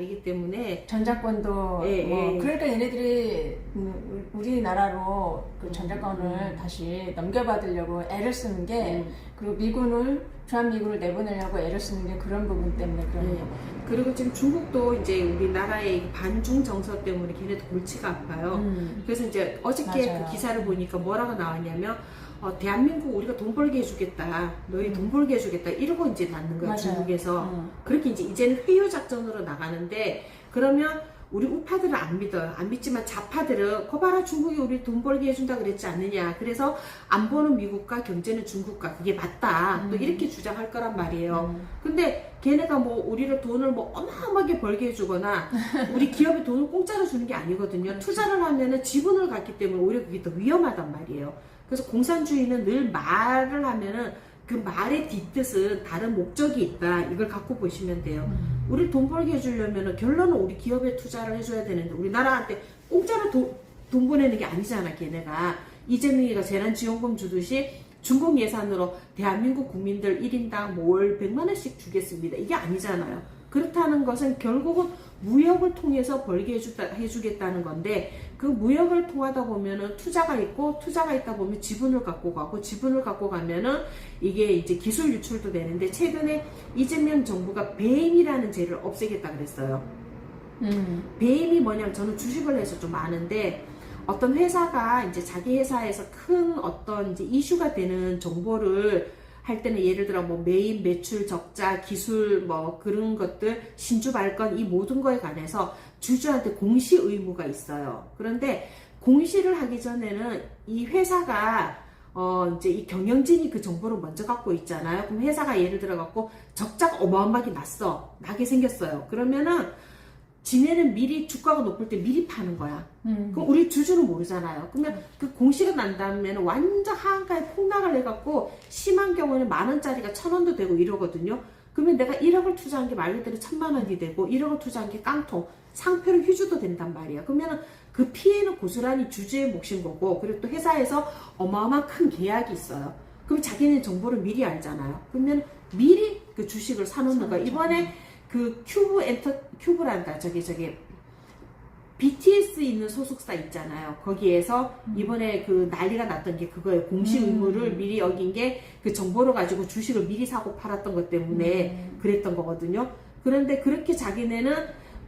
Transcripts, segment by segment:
다르기 때문에 전작권도 예, 예. 그러니까 얘네들이 우리나라로 그 전작권을 다시 넘겨받으려고 애를 쓰는 게 그리고 미군을 주한미군을 내보내려고 애를 쓰는 게 그런 부분 때문에 그런 네. 거예요. 그리고 지금 중국도 이제 우리나라의 반중 정서 때문에 걔네도 골치가 아파요. 그래서 이제 어저께 맞아요. 그 기사를 보니까 뭐라고 나왔냐면 대한민국 우리가 돈 벌게 해주겠다. 너희 돈 벌게 해주겠다. 이러고 이제 낳는 거야, 맞아요. 중국에서. 그렇게 이제는 회유 작전으로 나가는데 그러면 우리 우파들은 안 믿어요. 안 믿지만 좌파들은 거봐라 중국이 우리 돈 벌게 해준다 그랬지 않느냐. 그래서 안보는 미국과 경제는 중국과 그게 맞다. 또 이렇게 주장할 거란 말이에요. 근데 걔네가 뭐 우리를 돈을 뭐 어마어마하게 벌게 해주거나 우리 기업에 돈을 공짜로 주는 게 아니거든요. 투자를 하면은 지분을 갖기 때문에 오히려 그게 더 위험하단 말이에요. 그래서 공산주의는 늘 말을 하면은 그 말의 뒷뜻은 다른 목적이 있다. 이걸 갖고 보시면 돼요. 우리 돈 벌게 해주려면 결론은 우리 기업에 투자를 해줘야 되는데 우리나라한테 공짜로 돈 보내는 게 아니잖아. 걔네가 이재명이가 재난지원금 주듯이 중국 예산으로 대한민국 국민들 1인당 월 100만 원씩 주겠습니다. 이게 아니잖아요. 그렇다는 것은 결국은 무역을 통해서 벌게 해주겠다는 건데 그 무역을 통하다 보면은 투자가 있고 투자가 있다 보면 지분을 갖고 가고 지분을 갖고 가면은 이게 이제 기술 유출도 되는데 최근에 이재명 정부가 배임이라는 죄를 없애겠다 그랬어요. 배임이 뭐냐면 저는 주식을 해서 좀 아는데 어떤 회사가 이제 자기 회사에서 큰 어떤 이제 이슈가 되는 정보를 할 때는 예를 들어 뭐 매입, 매출, 적자, 기술 뭐 그런 것들, 신주 발권 이 모든 거에 관해서 주주한테 공시 의무가 있어요. 그런데 공시를 하기 전에는 이 회사가 이제 이 경영진이 그 정보를 먼저 갖고 있잖아요. 그럼 회사가 예를 들어 갖고 적자가 어마어마하게 나게 생겼어요. 그러면은 지네는 미리 주가가 높을 때 미리 파는 거야. 그럼 우리 주주는 모르잖아요. 그러면 그 공시가 난 다음에는 완전 하한가에 폭락을 해갖고 심한 경우에는 10,000원짜리가 1,000원도 되고 이러거든요. 그러면 내가 1억을 투자한 게 말 그대로 10,000,000원이 되고 1억을 투자한 게 깡통, 상표로 휴주도 된단 말이야. 그러면은 그 피해는 고스란히 주주의 몫인 거고 그리고 또 회사에서 어마어마한 큰 계약이 있어요. 그럼 자기는 정보를 미리 알잖아요. 그러면 미리 그 주식을 사놓는 거야. 이번에 그 큐브란다. 저기 BTS 있는 소속사 있잖아요. 거기에서 이번에 그 난리가 났던 게 그거예요. 공시 의무를 미리 어긴 게 그 정보를 가지고 주식을 미리 사고 팔았던 것 때문에 그랬던 거거든요. 그런데 그렇게 자기네는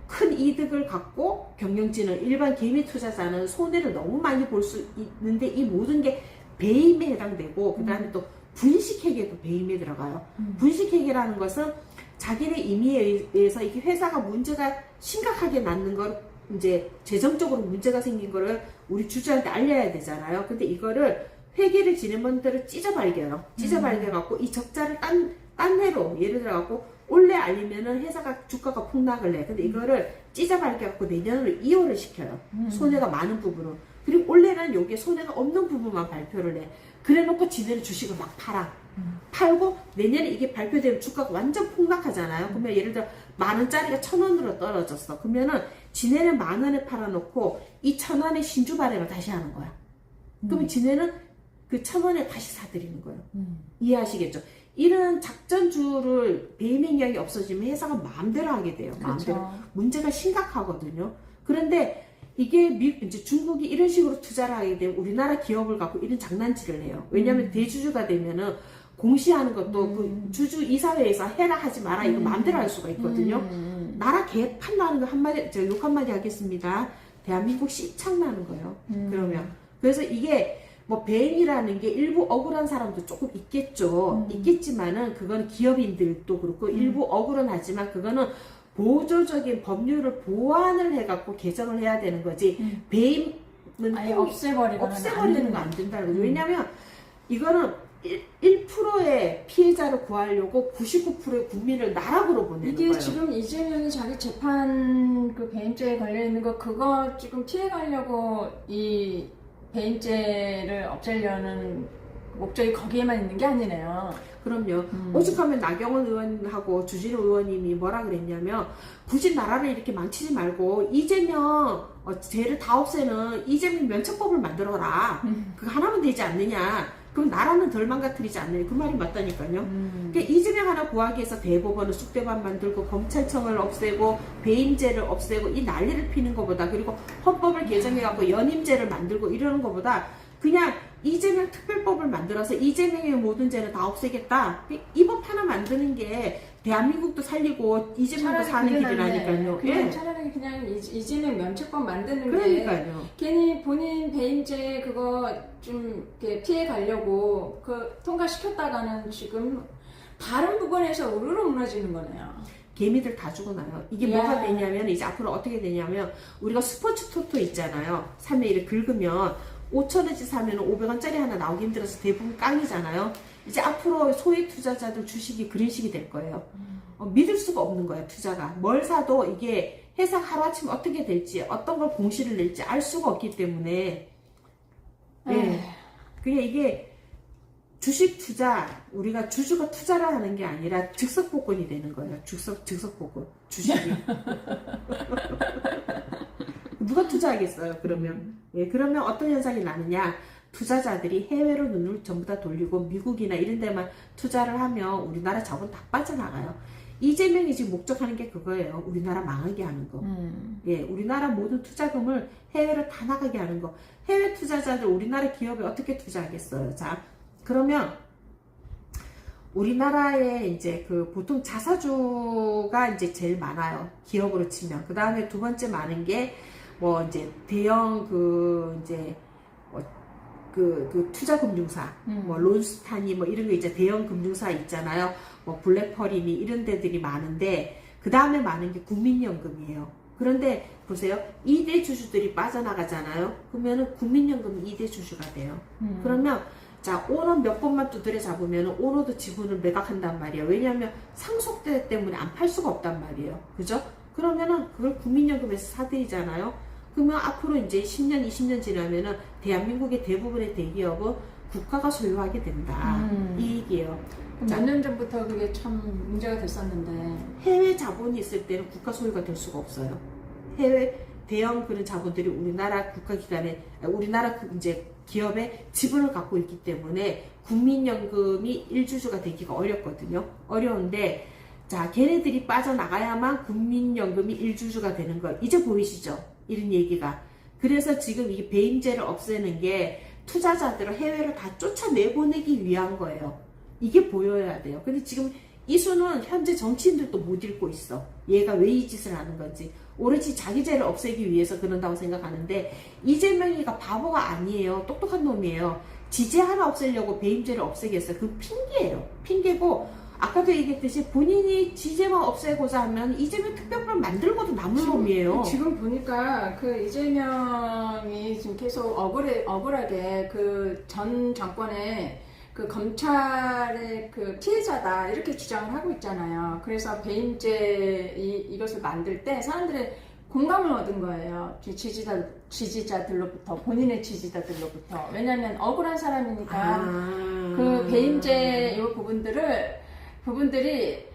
큰 이득을 갖고 경영진은 일반 개미 투자자는 손해를 너무 많이 볼 수 있는데 이 모든 게 배임에 해당되고 그 다음에 또 분식회계도 배임에 들어가요. 분식회계라는 것은 자기네 임의에 의해서 이게 회사가 문제가 심각하게 났는 걸 이제 재정적으로 문제가 생긴 거를 우리 주주한테 알려야 되잖아요. 근데 이거를 회계를 진행본대로 찢어발겨요. 찢어발겨갖고 이 적자를 딴 해로 예를 들어갖고 올해 알리면은 회사가 주가가 폭락을 해. 근데 이거를 찢어발겨갖고 내년으로 이월을 시켜요. 손해가 많은 부분은. 그리고 올해는 여기에 손해가 없는 부분만 발표를 해. 그래놓고 지네는 주식을 막 팔고 내년에 이게 발표되면 주가가 완전 폭락하잖아요. 그러면 예를 들어 10,000원짜리가 1,000원으로 떨어졌어. 그러면은 지네는 10,000원에 팔아놓고 이 1,000원의 신주 발행을 다시 하는 거야. 그러면 지네는 그 1,000원에 다시 사들이는 거예요. 이해하시겠죠? 이런 작전주를 배임 행령이 없어지면 회사가 마음대로 하게 돼요. 마음대로. 그렇죠. 문제가 심각하거든요. 그런데 이게 이제 중국이 이런 식으로 투자를 하게 되면 우리나라 기업을 갖고 이런 장난질을 해요. 왜냐하면 대주주가 되면은 공시하는 것도 그 주주 이사회에서 해라 하지 마라 이거 마음대로 할 수가 있거든요. 나라 개판 나는 거 한마디, 제가 욕 한마디 하겠습니다. 대한민국 씨창 나는 거예요. 그러면. 그래서 이게 뭐 배임이라는 게 일부 억울한 사람도 조금 있겠죠. 있겠지만은 그건 기업인들도 그렇고 일부 억울은 하지만 그거는 보조적인 법률을 보완을 해갖고 개정을 해야 되는 거지. 배임은 아예 없애버리는 거 안 된다는 거죠. 왜냐면 이거는 1%의 피해자를 구하려고 99%의 국민을 나락으로 보내는 이게 거예요. 지금 이재명이 자기 재판 그 배임죄에 걸려 있는 거 그거 지금 피해가려고 이 배임죄를 없애려는 목적이 거기에만 있는 게 아니네요. 그럼요. 오죽하면 나경원 의원하고 주진우 의원님이 뭐라 그랬냐면 굳이 나라를 이렇게 망치지 말고 이재명 죄를 다 없애는 이재명 면책법을 만들어라. 그거 하나면 되지 않느냐. 그럼 나라는 덜 망가뜨리지 않나요? 그 말이 맞다니까요. 그러니까 이재명 하나 구하기 위해서 대법원을 쑥대밭 만들고 검찰청을 없애고 배임죄를 없애고 이 난리를 피는 것보다, 그리고 헌법을 개정해갖고 연임죄를 만들고 이러는 것보다 그냥 이재명 특별법을 만들어서 이재명의 모든 죄는 다 없애겠다. 이 법 하나 만드는 게 대한민국도 살리고 이재명도 사는 길이라니까요. 그냥 예. 차라리 그냥 이재명 면책법 만드는 게 그러니까요. 괜히 본인 배임죄 그거 좀 이렇게 피해 가려고 그 통과시켰다가는 지금 다른 부분에서 우르르 무너지는 거네요. 개미들 다 죽어나요. 이게 예. 뭐가 되냐면 이제 앞으로 어떻게 되냐면 우리가 스포츠 토토 있잖아요. 3회 1을 긁으면 5,000원치 사면 500원짜리 하나 나오기 힘들어서 대부분 깡이잖아요. 이제 앞으로 소액 투자자들 주식이 그런 식이 될 거예요. 믿을 수가 없는 거예요, 투자가. 뭘 사도 이게 회사 하루아침 어떻게 될지, 어떤 걸 공시를 낼지 알 수가 없기 때문에. 예. 그게 이게 주식 투자, 우리가 주주가 투자를 하는 게 아니라 즉석복권이 되는 거예요. 즉석복권. 주식이. 누가 투자하겠어요, 그러면? 예, 그러면 어떤 현상이 나느냐? 투자자들이 해외로 눈을 전부 다 돌리고 미국이나 이런 데만 투자를 하면 우리나라 자본 다 빠져나가요. 이재명이 지금 목적하는 게 그거예요. 우리나라 망하게 하는 거. 예, 우리나라 모든 투자금을 해외로 다 나가게 하는 거. 해외 투자자들 우리나라 기업에 어떻게 투자하겠어요? 자, 그러면 우리나라에 이제 그 보통 자사주가 이제 제일 많아요. 기업으로 치면. 그 다음에 두 번째 많은 게 뭐 이제 대형 그 이제 그 투자금융사, 뭐 론스타니 뭐 이런 거 이제 대형 금융사 있잖아요. 뭐 블랙펄이니 이런 데들이 많은데 그 다음에 많은 게 국민연금이에요. 그런데 보세요, 2대 주주들이 빠져나가잖아요. 그러면은 국민연금이 2대 주주가 돼요. 그러면 자, 오너 몇 번만 두드려 잡으면 오너도 지분을 매각한단 말이에요. 왜냐하면 상속세 때문에 안 팔 수가 없단 말이에요. 그죠? 그러면은 그걸 국민연금에서 사들이잖아요. 그러면 앞으로 이제 10년, 20년 지나면은 대한민국의 대부분의 대기업은 국가가 소유하게 된다. 이 얘기예요. 몇 년 전부터 그게 참 문제가 됐었는데. 해외 자본이 있을 때는 국가 소유가 될 수가 없어요. 해외 대형 그런 자본들이 우리나라 국가기관에, 우리나라 이제 기업에 지분을 갖고 있기 때문에 국민연금이 1주주가 되기가 어렵거든요. 어려운데, 자, 걔네들이 빠져나가야만 국민연금이 1주주가 되는 거. 이제 보이시죠? 이런 얘기가. 그래서 지금 이 배임죄를 없애는 게 투자자들을 해외로 다 쫓아내보내기 위한 거예요. 이게 보여야 돼요. 근데 지금 이수는 현재 정치인들도 못 읽고 있어. 얘가 왜 이 짓을 하는 건지. 오로지 자기 죄를 없애기 위해서 그런다고 생각하는데, 이재명이가 바보가 아니에요. 똑똑한 놈이에요. 지죄 하나 없애려고 배임죄를 없애겠어요. 그건 핑계예요. 핑계고, 아까도 얘기했듯이 본인이 지죄만 없애고자 하면 이재명 특별법 만들고도 남을 놈이에요. 지금 보니까 그 이재명이 지금 계속 억울하게 그 전 정권에 그 검찰의 그 피해자다 이렇게 주장을 하고 있잖아요. 그래서 배임죄 이것을 만들 때 사람들의 공감을 얻은 거예요. 지지자들로부터, 본인의 지지자들로부터. 왜냐하면 억울한 사람이니까 그 배임죄 이 부분들이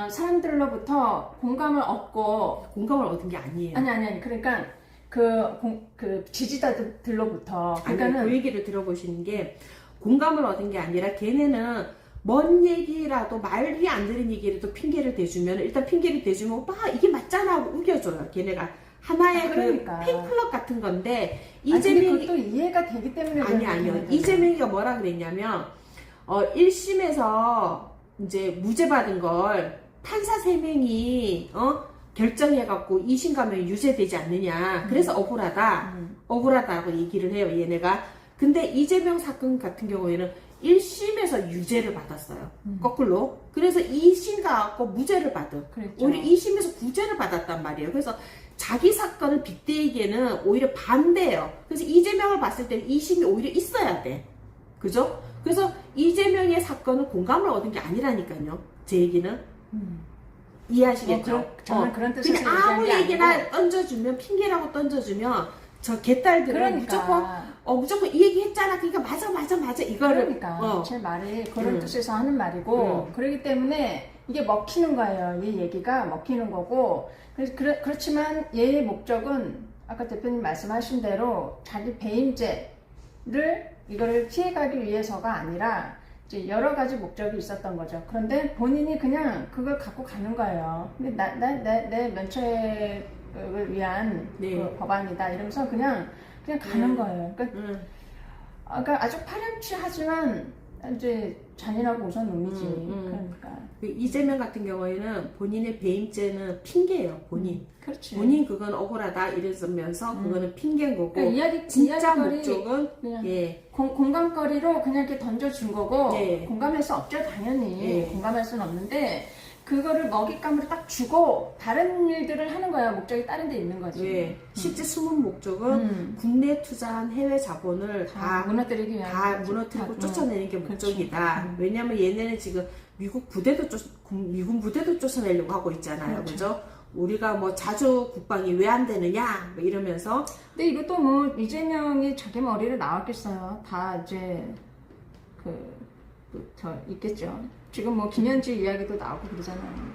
사람들로부터 공감을 얻고. 공감을 얻은 게 아니에요. 아니. 그러니까 그 지지자들로부터. 그러니까는 그 얘기를 들어보시는 게, 공감을 얻은 게 아니라 걔네는 먼 얘기라도 말이 안 되는 얘기라도 핑계를 대주면, 일단 핑계를 대주면 오빠 이게 맞잖아 하고 우겨줘요. 걔네가 하나의 그러니까. 그 팬클럽 같은 건데, 근데 이재명이 그것도 이해가 되기 때문에. 아니요. 이재명이가 뭐라 그랬냐면 1심에서 이제 무죄 받은 걸 판사 3명이 결정해갖고 2심 가면 유죄되지 않느냐. 그래서 억울하다고 얘기를 해요, 얘네가. 근데 이재명 사건 같은 경우에는 1심에서 유죄를 받았어요. 거꾸로. 그래서 2심 가고 무죄를 받은. 그랬죠. 오히려 2심에서 구제를 받았단 말이에요. 그래서 자기 사건을 빗대기에는 오히려 반대예요. 그래서 이재명을 봤을 때는 2심이 오히려 있어야 돼. 그죠? 그래서 이재명의 사건은 공감을 얻은 게 아니라니까요. 제 얘기는. 이해하시겠죠? 저는 그런 뜻에서 그냥 아무 얘기한 게 얘기나 아니고. 던져주면, 핑계라고 던져주면 저 개딸들은 그러니까. 무조건 이 얘기 했잖아. 그러니까 맞아 이거를. 그러니까 제 말이 그런 뜻에서 하는 말이고, 그렇기 때문에 이게 먹히는 거예요. 이 얘기가 먹히는 거고. 그렇지만 얘의 목적은 아까 대표님 말씀하신 대로 자기 배임죄를 이거를 피해가기 위해서가 아니라 이제 여러 가지 목적이 있었던 거죠. 그런데 본인이 그냥 그걸 갖고 가는 거예요. 근데 내 면책을 위한 네. 그 법안이다 이러면서 그냥 가는 거예요. 그러니까 아주 파렴치하지만 이제 잔인하고 우선 놈이지. 그러니까. 이재명 같은 경우에는 본인의 배임죄는 핑계예요. 그렇지. 본인 그건 억울하다 이러면서 그거는 핑계인 거고 그러니까 진짜 이야기거리 목적은 그냥 예. 공감거리로 그냥 이렇게 던져준 거고 네. 공감할 수 없죠 당연히. 네. 공감할 수는 없는데 그거를 먹잇감으로 딱 주고 다른 일들을 하는 거야. 목적이 다른 데 있는 거지. 예. 실제 숨은 목적은 국내 투자한 해외 자본을 다 무너뜨리기 위한 다 거지. 무너뜨리고 다, 쫓아내는 게 그렇죠. 목적이다. 왜냐하면 얘네는 지금 미군 부대도 쫓아내려고 하고 있잖아요. 그죠? 우리가 뭐 자주 국방이 왜 안 되느냐 뭐 이러면서. 근데 이것도 뭐 이재명이 자기 머리를 나왔겠어요. 다 이제 저 있겠죠. 지금 뭐 김현지 이야기도 나오고 그러잖아요.